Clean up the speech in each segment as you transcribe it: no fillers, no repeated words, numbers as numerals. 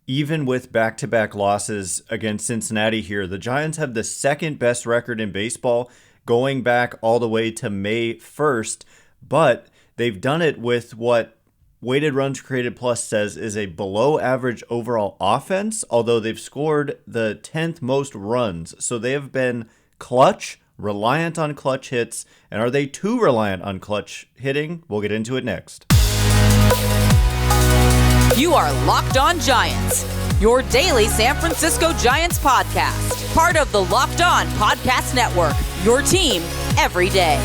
even with back-to-back losses against Cincinnati here, the Giants have the second best record in baseball going back all the way to May 1st, but they've done it with what weighted runs created plus says is a below average overall offense, although they've scored the 10th most runs. So they have been clutch, reliant on clutch hits. And are they too reliant on clutch hitting? We'll get into it next. You are Locked On Giants, your daily San Francisco Giants podcast. Part of the Locked On Podcast Network, your team every day.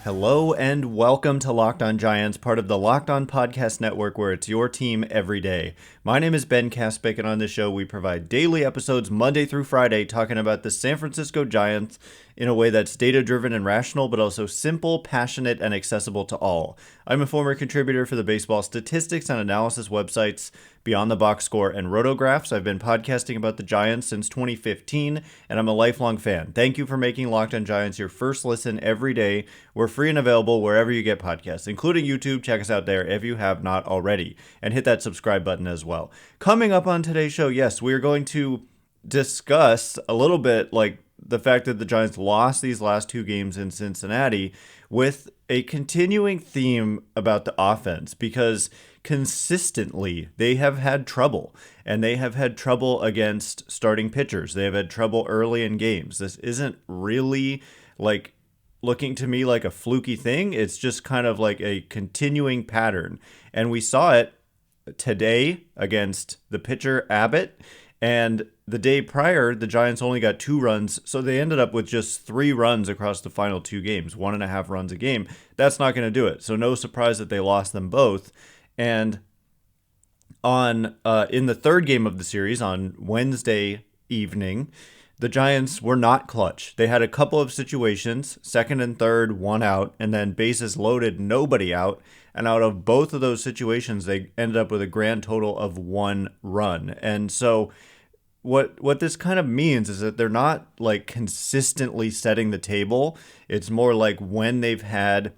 Hello and welcome to Locked On Giants, part of the Locked On Podcast Network, where it's your team every day. My name is Ben Kaspick, and on this show we provide daily episodes Monday through Friday talking about the San Francisco Giants in a way that's data-driven and rational, but also simple, passionate, and accessible to all. I'm a former contributor for the baseball statistics and analysis websites Beyond the Box Score and Rotographs. I've been podcasting about the Giants since 2015, and I'm a lifelong fan. Thank you for making Locked On Giants your first listen every day. We're free and available wherever you get podcasts, including YouTube. Check us out there if you have not already, and hit that subscribe button as well. Coming up on today's show, yes, we are going to discuss a little bit like the fact that the Giants lost these last two games in Cincinnati with a continuing theme about the offense, because consistently they have had trouble, and they have had trouble against starting pitchers. They have had trouble early in games. This isn't really like looking to me like a fluky thing. It's just kind of like a continuing pattern. And we saw it today against the pitcher Abbott, and the day prior, the Giants only got 2 runs, so they ended up with just 3 runs across the final 2 games, 1.5 runs a game. That's not going to do it, so no surprise that they lost them both. And on in the third game of the series, on Wednesday evening, the Giants were not clutch. They had a couple of situations, second and third, 1 out, and then bases loaded, nobody out. And out of both of those situations, they ended up with a grand total of 1 run. And so what this kind of means is that they're not like consistently setting the table. It's more like when they've had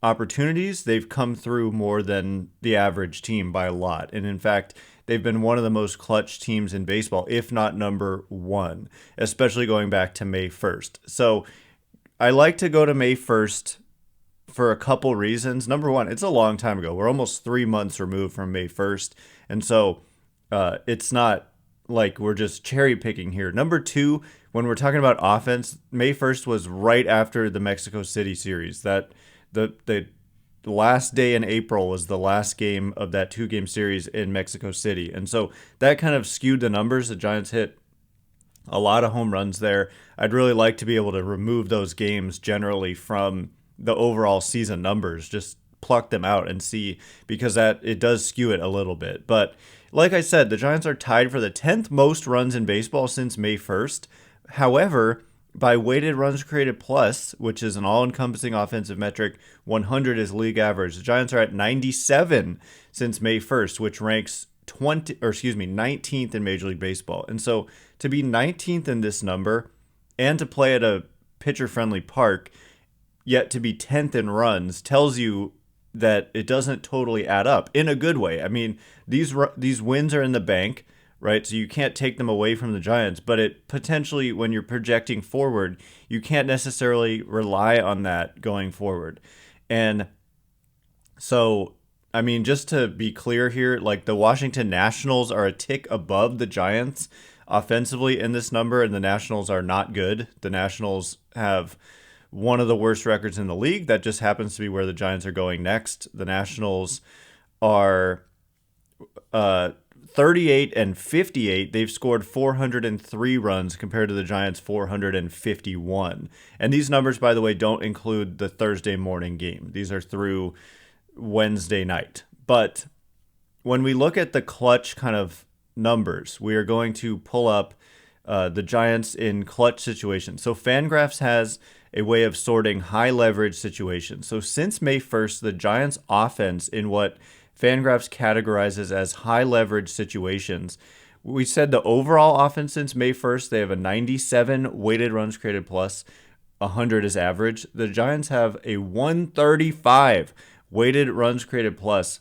opportunities, they've come through more than the average team by a lot. And in fact, they've been one of the most clutch teams in baseball, if not number 1, especially going back to May 1st. So I like to go to May 1st for a couple reasons. Number one, it's a long time ago. We're almost 3 months removed from May 1st. And so it's not like we're just cherry picking here. Number two, when we're talking about offense, May 1st was right after the Mexico City series. That the last day in April was the last game of that 2-game series in Mexico City. And so that kind of skewed the numbers. The Giants hit a lot of home runs there. I'd really like to be able to remove those games generally from the overall season numbers, just pluck them out and see, because that it does skew it a little bit. But like I said, the Giants are tied for the 10th most runs in baseball since May 1st. However, by weighted runs created plus, which is an all-encompassing offensive metric, 100 is league average. The Giants are at 97 since May 1st, which ranks 19th in Major League Baseball. And so to be 19th in this number and to play at a pitcher-friendly park, yet to be 10th in runs, tells you that it doesn't totally add up in a good way. I mean, these wins are in the bank, right? So you can't take them away from the Giants, but it potentially, when you're projecting forward, you can't necessarily rely on that going forward. And so, I mean, just to be clear here, like the Washington Nationals are a tick above the Giants offensively in this number, and the Nationals are not good. The Nationals have one of the worst records in the league. That just happens to be where the Giants are going next. The Nationals are 38 and 58. They've scored 403 runs compared to the Giants' 451. And these numbers, by the way, don't include the Thursday morning game. These are through Wednesday night. But when we look at the clutch kind of numbers, we are going to pull up the Giants in clutch situations. So Fangraphs has a way of sorting high leverage situations. So since May 1st, the Giants offense in what Fangraphs categorizes as high leverage situations, we said the overall offense since May 1st, they have a 97 weighted runs created plus. 100 is average. The Giants have a 135 weighted runs created plus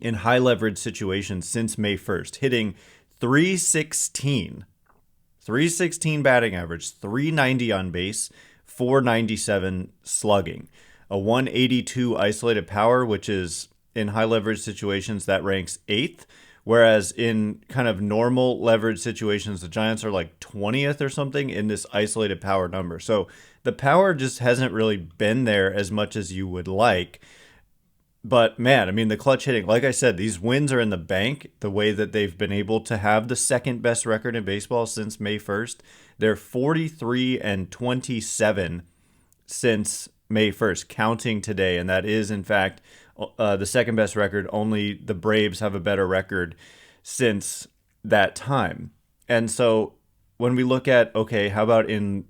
in high leverage situations since May 1st, hitting 316. 316 batting average, 390 on base, 497 slugging. A 182 isolated power, which is in high leverage situations, that ranks 8th. Whereas in kind of normal leverage situations, the Giants are like 20th or something in this isolated power number. So the power just hasn't really been there as much as you would like. But man, I mean, the clutch hitting, like I said, these wins are in the bank the way that they've been able to have the second best record in baseball since May 1st. They're 43-27 since May 1st, counting today. And that is, in fact, the second best record. Only the Braves have a better record since that time. And so when we look at, okay, how about in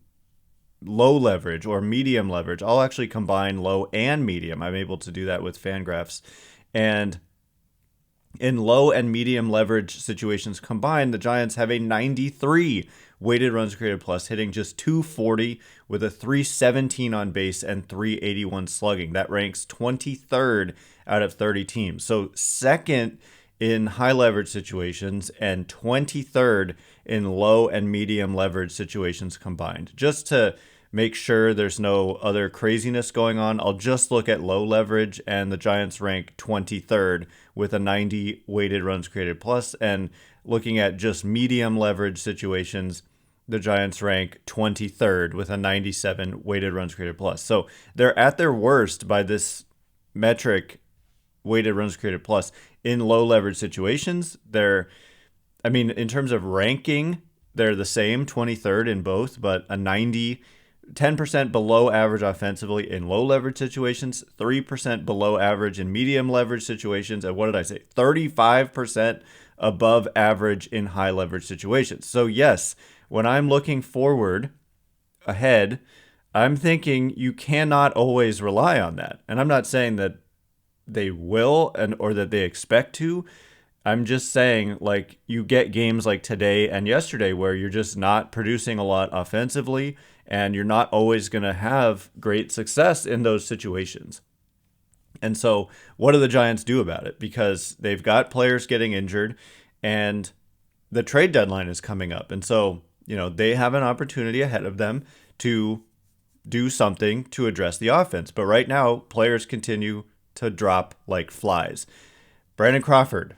low leverage or medium leverage? I'll actually combine low and medium. I'm able to do that with Fangraphs. And in low and medium leverage situations combined, the Giants have a 93 weighted runs created plus, hitting just 240 with a 317 on base and 381 slugging. That ranks 23rd out of 30 teams. So second in high leverage situations and 23rd in low and medium leverage situations combined. Just to make sure there's no other craziness going on, I'll just look at low leverage, and the Giants rank 23rd with a 90 weighted runs created plus. And looking at just medium leverage situations, the Giants rank 23rd with a 97 weighted runs created plus. So they're at their worst by this metric, weighted runs created plus, in low leverage situations. In terms of ranking, they're the same, 23rd in both, but a 10% below average offensively in low leverage situations, 3% below average in medium leverage situations, and 35% above average in high leverage situations. So yes, when I'm looking forward ahead, I'm thinking you cannot always rely on that. And I'm not saying that they will or that they expect to. I'm just saying, like, you get games like today and yesterday where you're just not producing a lot offensively, and you're not always going to have great success in those situations. And so what do the Giants do about it? Because they've got players getting injured and the trade deadline is coming up. And so, they have an opportunity ahead of them to do something to address the offense. But right now, players continue to drop like flies. Brandon Crawford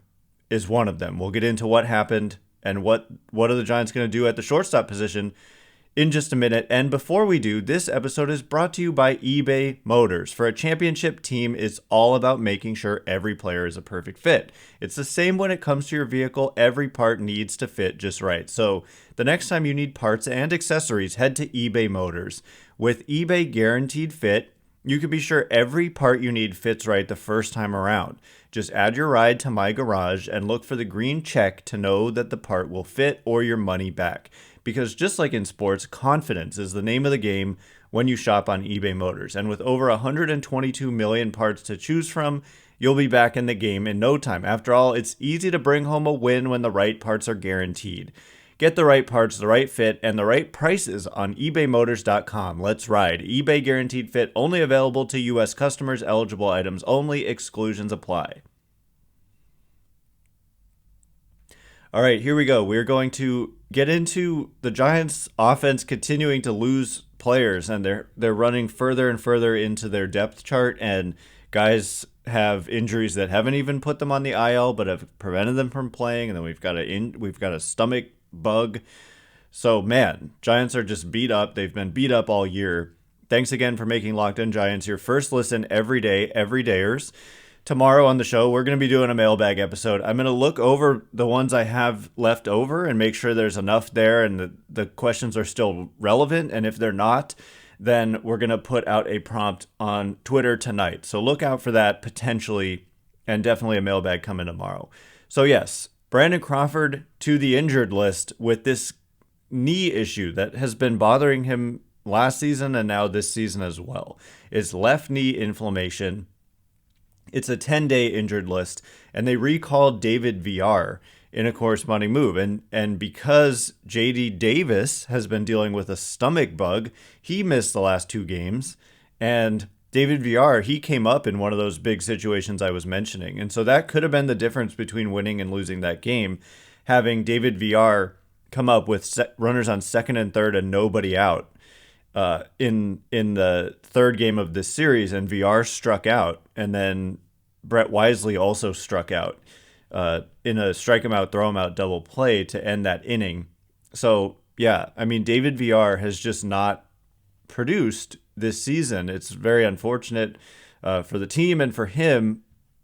is one of them. We'll get into what happened and what are the Giants going to do at the shortstop position in just a minute. And before we do, this episode is brought to you by eBay Motors. For a championship team, it's all about making sure every player is a perfect fit. It's the same when it comes to your vehicle. Every part needs to fit just right. So the next time you need parts and accessories, head to eBay Motors. With eBay Guaranteed Fit, you can be sure every part you need fits right the first time around. Just add your ride to My Garage and look for the green check to know that the part will fit or your money back. Because just like in sports, confidence is the name of the game when you shop on eBay Motors. And with over 122 million parts to choose from, you'll be back in the game in no time. After all, it's easy to bring home a win when the right parts are guaranteed. Get the right parts, the right fit, and the right prices on ebaymotors.com. Let's ride. eBay Guaranteed Fit, only available to U.S. customers, eligible items only, exclusions apply. All right, here we go. We're going to get into the Giants' offense continuing to lose players, and they're running further and further into their depth chart, and guys have injuries that haven't even put them on the IL but have prevented them from playing, and then we've got a stomach bug. So man, Giants are just beat up. They've been beat up all year. Thanks again for making Locked On Giants your first listen every day, everydayers. Tomorrow on the show, we're going to be doing a mailbag episode. I'm going to look over the ones I have left over and make sure there's enough there and the questions are still relevant. And if they're not, then we're going to put out a prompt on Twitter tonight. So look out for that potentially, and definitely a mailbag coming tomorrow. So yes, Brandon Crawford to the injured list with this knee issue that has been bothering him last season and now this season as well. It's left knee inflammation. It's a 10-day injured list, and they recalled David VR in a corresponding move. And because JD Davis has been dealing with a stomach bug, he missed the last 2 games. And David Villar, he came up in one of those big situations I was mentioning. And so that could have been the difference between winning and losing that game, having David Villar come up with runners on second and third and nobody out in the third game of this series. And Villar struck out. And then Brett Wisely also struck out in a strike him out, throw him out double play to end that inning. So, yeah, I mean, David Villar has just not produced this season. It's very unfortunate for the team and for him,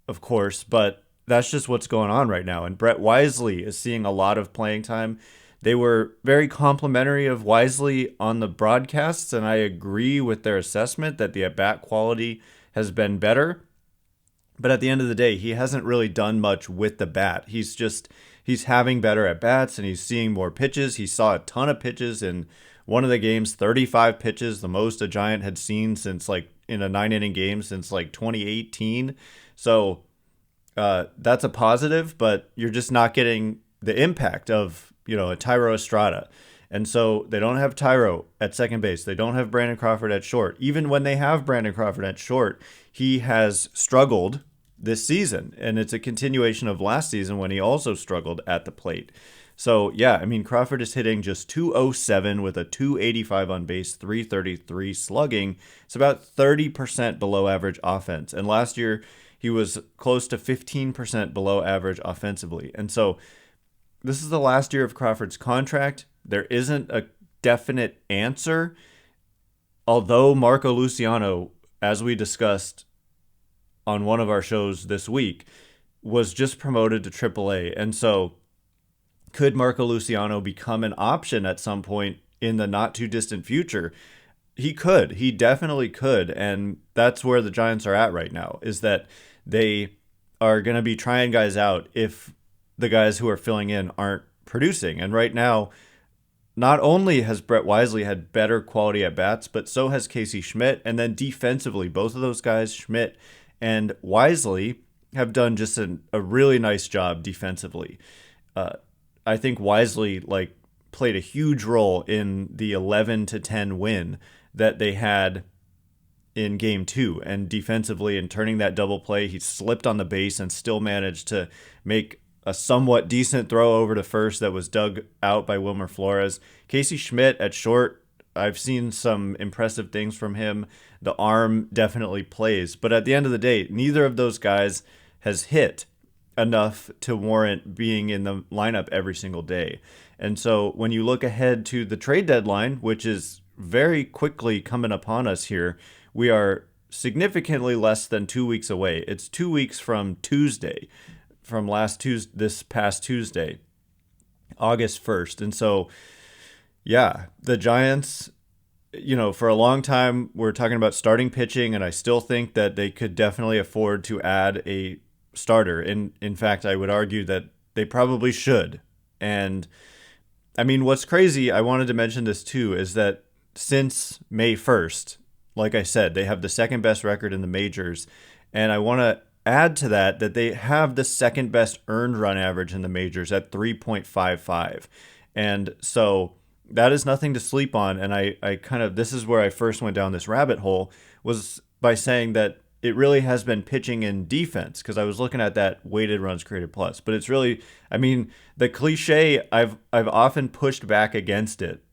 of course, but that's just what's going on right now. And Brett Wisely is seeing a lot of playing time. They were very complimentary of Wisely on the broadcasts, and I agree with their assessment that the at-bat quality has been better. But at the end of the day, he hasn't really done much with the bat. He's having better at-bats, and he's seeing more pitches. He saw a ton of pitches in one of the games, 35 pitches, the most a Giant had seen since in a 9-inning game since 2018. So that's a positive, but you're just not getting the impact of, a Thairo Estrada. And so they don't have Thairo at second base. They don't have Brandon Crawford at short. Even when they have Brandon Crawford at short, he has struggled this season. And it's a continuation of last season when he also struggled at the plate. So, yeah, I mean, Crawford is hitting just .207 with a .285 on base, .333 slugging. It's about 30% below average offense. And last year, he was close to 15% below average offensively. And so this is the last year of Crawford's contract. There isn't a definite answer, although Marco Luciano, as we discussed on one of our shows this week, was just promoted to AAA. And so could Marco Luciano become an option at some point in the not too distant future? He could. He definitely could. And that's where the Giants are at right now, is that they are going to be trying guys out if the guys who are filling in aren't producing. And right now, not only has Brett Wisely had better quality at bats, but so has Casey Schmitt. And then defensively, both of those guys, Schmitt and Wisely, have done just a really nice job defensively. I think Wisely played a huge role in the 11-10 win that they had in game 2, and defensively and turning that double play, he slipped on the base and still managed to make a somewhat decent throw over to first that was dug out by Wilmer Flores. Casey Schmitt at short, I've seen some impressive things from him. The arm definitely plays, but at the end of the day, neither of those guys has hit enough to warrant being in the lineup every single day. And so when you look ahead to the trade deadline, which is very quickly coming upon us here, we are significantly less than 2 weeks away. It's 2 weeks from Tuesday, from this past Tuesday, August 1st. And so, yeah, the Giants, for a long time, we're talking about starting pitching, and I still think that they could definitely afford to add a starter. In fact, I would argue that they probably should. And I mean, what's crazy, I wanted to mention this too, is that since May 1st, like I said, they have the second best record in the majors. And I want to add to that they have the second best earned run average in the majors at 3.55. And so that is nothing to sleep on. And this is where I first went down this rabbit hole, was by saying that it really has been pitching and defense, because I was looking at that weighted runs created plus. But it's really, I mean, the cliche, I've often pushed back against it.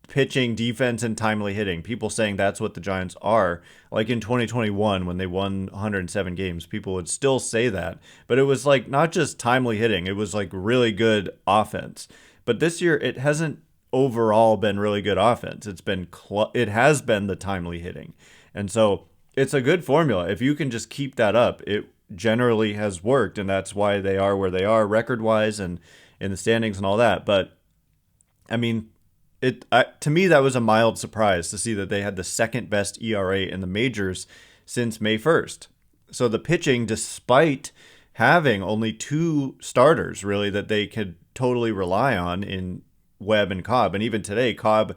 Pitching, defense, and timely hitting. People saying that's what the Giants are. Like in 2021, when they won 107 games, people would still say that. But it was not just timely hitting, it was really good offense. But this year, it hasn't overall been really good offense. It has been the timely hitting. And so it's a good formula. If you can just keep that up, it generally has worked, and that's why they are where they are record-wise and in the standings and all that. But, I mean, to me, that was a mild surprise to see that they had the second best ERA in the majors since May 1st. So the pitching, despite having only 2 starters, really, that they could totally rely on in Webb and Cobb, and even today, Cobb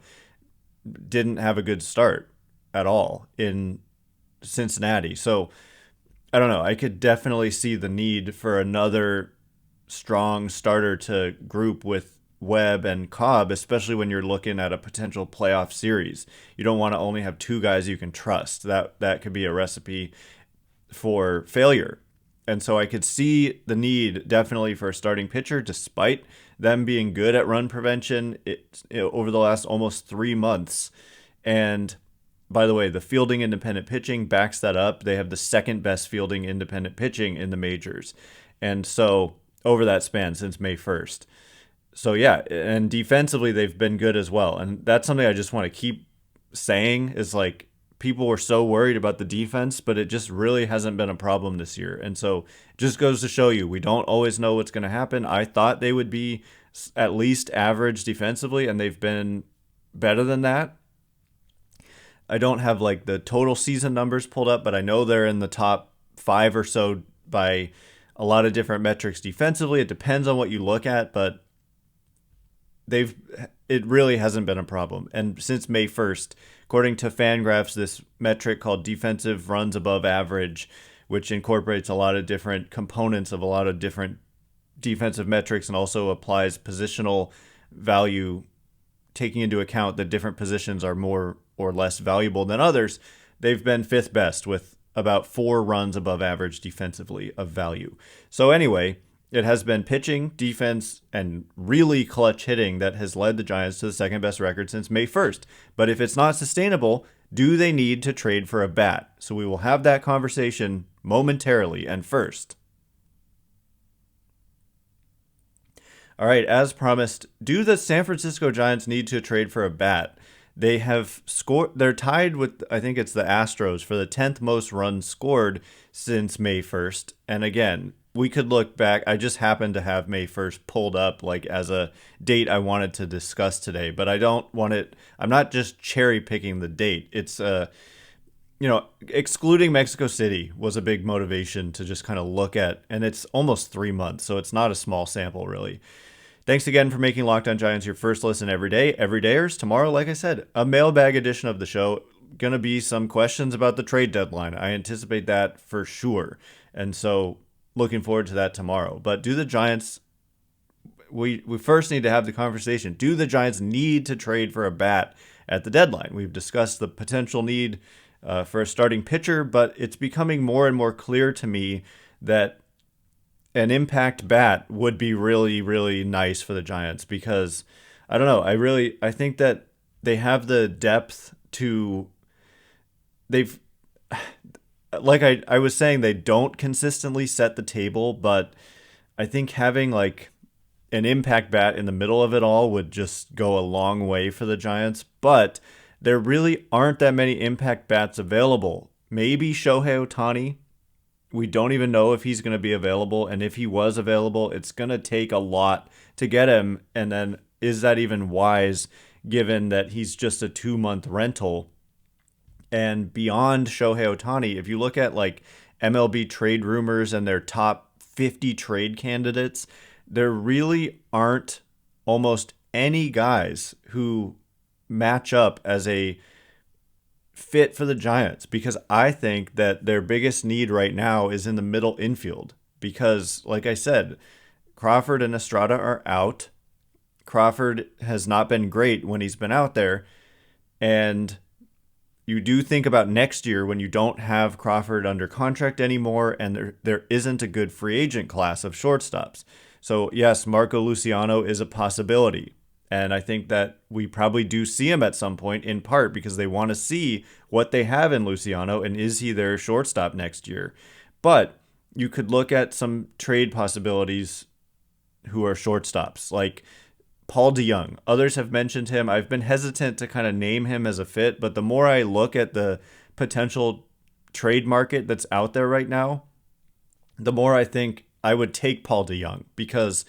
didn't have a good start at all in Cincinnati. So I don't know. I could definitely see the need for another strong starter to group with Webb and Cobb, especially when you're looking at a potential playoff series. You don't want to only have two guys you can trust. That could be a recipe for failure. And so I could see the need definitely for a starting pitcher, despite them being good at run prevention over the last almost 3 months. And by the way, the fielding independent pitching backs that up. They have the second best fielding independent pitching in the majors. And so over that span since May 1st. So yeah, and defensively they've been good as well. And that's something I just want to keep saying is like, people were so worried about the defense, but it just really hasn't been a problem this year. And so it just goes to show you, we don't always know what's going to happen. I thought they would be at least average defensively, and they've been better than that. I don't have like the total season numbers pulled up, but I know they're in the top 5 or so by a lot of different metrics defensively. It depends on what you look at, but it really hasn't been a problem. And since May 1st, according to Fangraphs, this metric called defensive runs above average, which incorporates a lot of different components of a lot of different defensive metrics and also applies positional value, taking into account that different positions are more or less valuable than others. They've been 5th best with about 4 runs above average defensively of value. So anyway, it has been pitching, defense, and really clutch hitting that has led the Giants to the second best record since May 1st. But if it's not sustainable, do they need to trade for a bat? So we will have that conversation momentarily. And first, all right, as promised, do the San Francisco Giants need to trade for a bat? They have scored, they're tied with, I think it's the Astros for the 10th most runs scored since May 1st. And again, we could look back. I just happened to have May 1st pulled up like as a date I wanted to discuss today, but I don't want it. I'm not just cherry picking the date. It's, excluding Mexico City was a big motivation to just kind of look at, and it's almost 3 months. So it's not a small sample really. Thanks again for making Locked On Giants your first listen every day. Everydayers, tomorrow, like I said, a mailbag edition of the show. Going to be some questions about the trade deadline. I anticipate that for sure. And so looking forward to that tomorrow. But do the Giants, we first need to have the conversation. Do the Giants need to trade for a bat at the deadline? We've discussed the potential need for a starting pitcher, but it's becoming more and more clear to me that an impact bat would be really, really nice for the Giants because I don't know. I think that they have the depth to, like I was saying, they don't consistently set the table, but I think having like an impact bat in the middle of it all would just go a long way for the Giants. But there really aren't that many impact bats available. Maybe Shohei Ohtani. We don't even know if he's going to be available. And if he was available, it's going to take a lot to get him. And then is that even wise given that he's just a 2-month rental? And beyond Shohei Ohtani, if you look at like MLB trade rumors and their top 50 trade candidates, there really aren't almost any guys who match up as a fit for the Giants, because I think that their biggest need right now is in the middle infield because, like I said, Crawford and Estrada are out. Crawford has not been great when he's been out there, and you do think about next year when you don't have Crawford under contract anymore and there isn't a good free agent class of shortstops. So yes, Marco Luciano is a possibility. And I think that we probably do see him at some point, in part because they want to see what they have in Luciano and is he their shortstop next year. But you could look at some trade possibilities who are shortstops, like Paul DeJong. Others have mentioned him. I've been hesitant to kind of name him as a fit, but the more I look at the potential trade market that's out there right now, the more I think I would take Paul DeJong because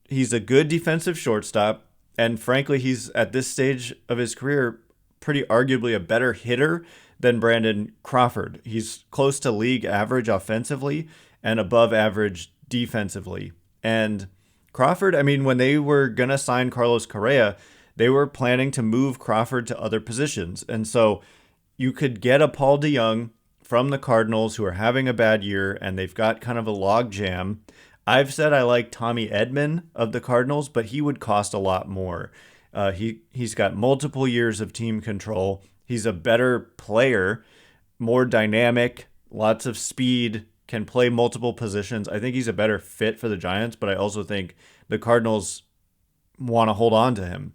he's a good defensive shortstop, and frankly, he's at this stage of his career pretty arguably a better hitter than Brandon Crawford. He's close to league average offensively and above average defensively. And Crawford, I mean, when they were going to sign Carlos Correa, they were planning to move Crawford to other positions. And so you could get a Paul DeJong from the Cardinals who are having a bad year and they've got kind of a log jam. I've said I like Tommy Edman of the Cardinals, but he would cost a lot more. He's got multiple years of team control. He's a better player, more dynamic, lots of speed, can play multiple positions. I think he's a better fit for the Giants, but I also think the Cardinals want to hold on to him.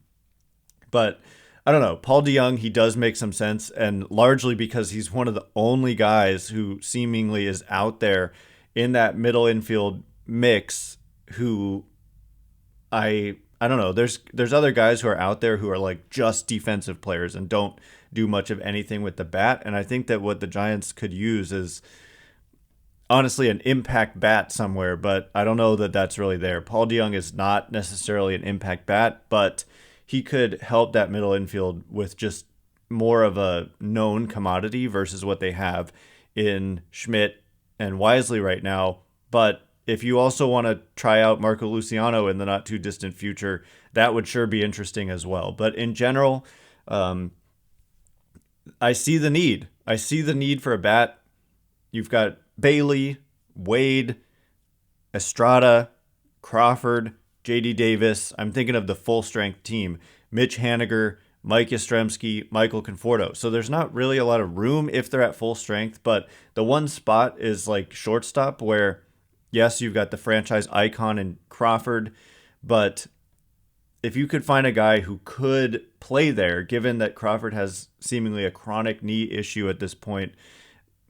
But I don't know. Paul DeJong, he does make some sense, and largely because he's one of the only guys who seemingly is out there in that middle infield mix who I don't know. There's other guys who are out there who are like just defensive players and don't do much of anything with the bat. And I think that what the Giants could use is honestly an impact bat somewhere, but I don't know that that's really there. Paul DeJong is not necessarily an impact bat, but he could help that middle infield with just more of a known commodity versus what they have in Schmitt and Wisely right now. But if you also want to try out Marco Luciano in the not too distant future, that would sure be interesting as well. But in general, I see the need. I see the need for a bat. You've got Bailey, Wade, Estrada, Crawford, J.D. Davis. I'm thinking of the full-strength team. Mitch Haniger, Mike Yastrzemski, Michael Conforto. So there's not really a lot of room if they're at full strength, but the one spot is like shortstop where, yes, you've got the franchise icon in Crawford, but if you could find a guy who could play there, given that Crawford has seemingly a chronic knee issue at this point,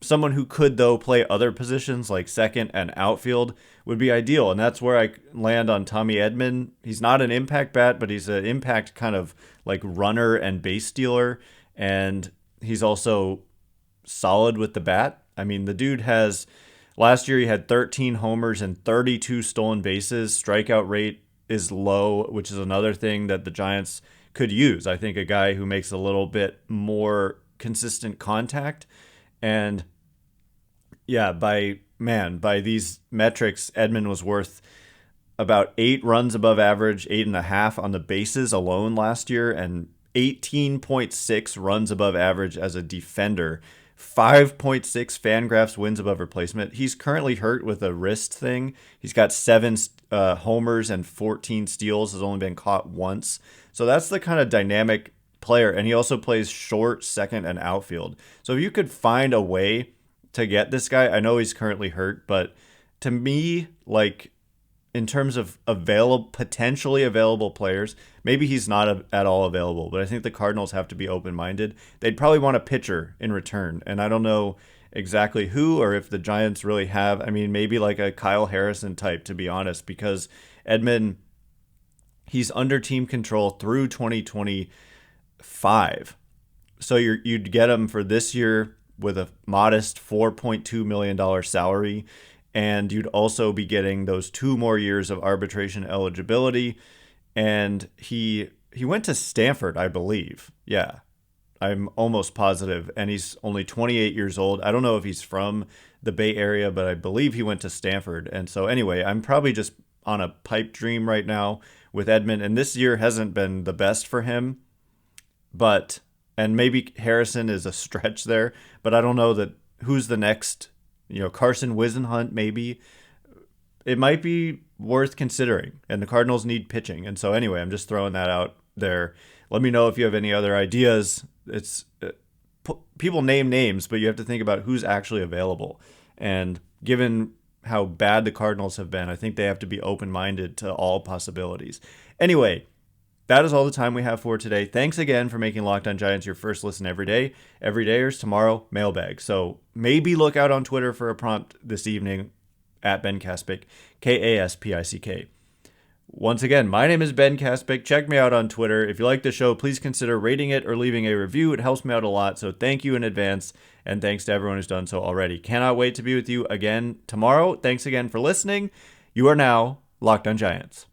someone who could, though, play other positions like second and outfield would be ideal. And that's where I land on Tommy Edman. He's not an impact bat, but he's an impact kind of like runner and base stealer. And he's also solid with the bat. I mean, the dude has, last year he had 13 homers and 32 stolen bases. Strikeout rate is low, which is another thing that the Giants could use. I think a guy who makes a little bit more consistent contact. And yeah, by these metrics, Edman was worth about 8 runs above average, 8.5 on the bases alone last year, and 18.6 runs above average as a defender. 5.6 Fangraphs wins above replacement. He's currently hurt with a wrist thing. He's got 7 homers and 14 steals, has only been caught once. So that's the kind of dynamic player, and he also plays short, second, and outfield. So if you could find a way to get this guy, I know he's currently hurt, but to me, like in terms of potentially available players, maybe he's not at all available, but I think the Cardinals have to be open-minded. They'd probably want a pitcher in return, and I don't know exactly who or if the Giants really have. I mean, maybe like a Kyle Harrison type, to be honest, because Edman, he's under team control through 2025. So you'd get him for this year with a modest $4.2 million salary, and you'd also be getting those 2 more years of arbitration eligibility. And he went to Stanford, I believe. Yeah, I'm almost positive. And he's only 28 years old. I don't know if he's from the Bay Area, but I believe he went to Stanford. And so anyway, I'm probably just on a pipe dream right now with Edman. And this year hasn't been the best for him. And maybe Harrison is a stretch there, but I don't know that who's the next, Carson Wisenhunt maybe. It might be worth considering, and the Cardinals need pitching. And so anyway, I'm just throwing that out there. Let me know if you have any other ideas. It's people name names, but you have to think about who's actually available. And given how bad the Cardinals have been, I think they have to be open-minded to all possibilities. Anyway, that is all the time we have for today. Thanks again for making Locked On Giants your first listen every day. Everydayers, tomorrow, mailbag. So maybe look out on Twitter for a prompt this evening at Ben Kaspick, Kaspick. Once again, my name is Ben Kaspick. Check me out on Twitter. If you like the show, please consider rating it or leaving a review. It helps me out a lot. So thank you in advance. And thanks to everyone who's done so already. Cannot wait to be with you again tomorrow. Thanks again for listening. You are now Locked On Giants.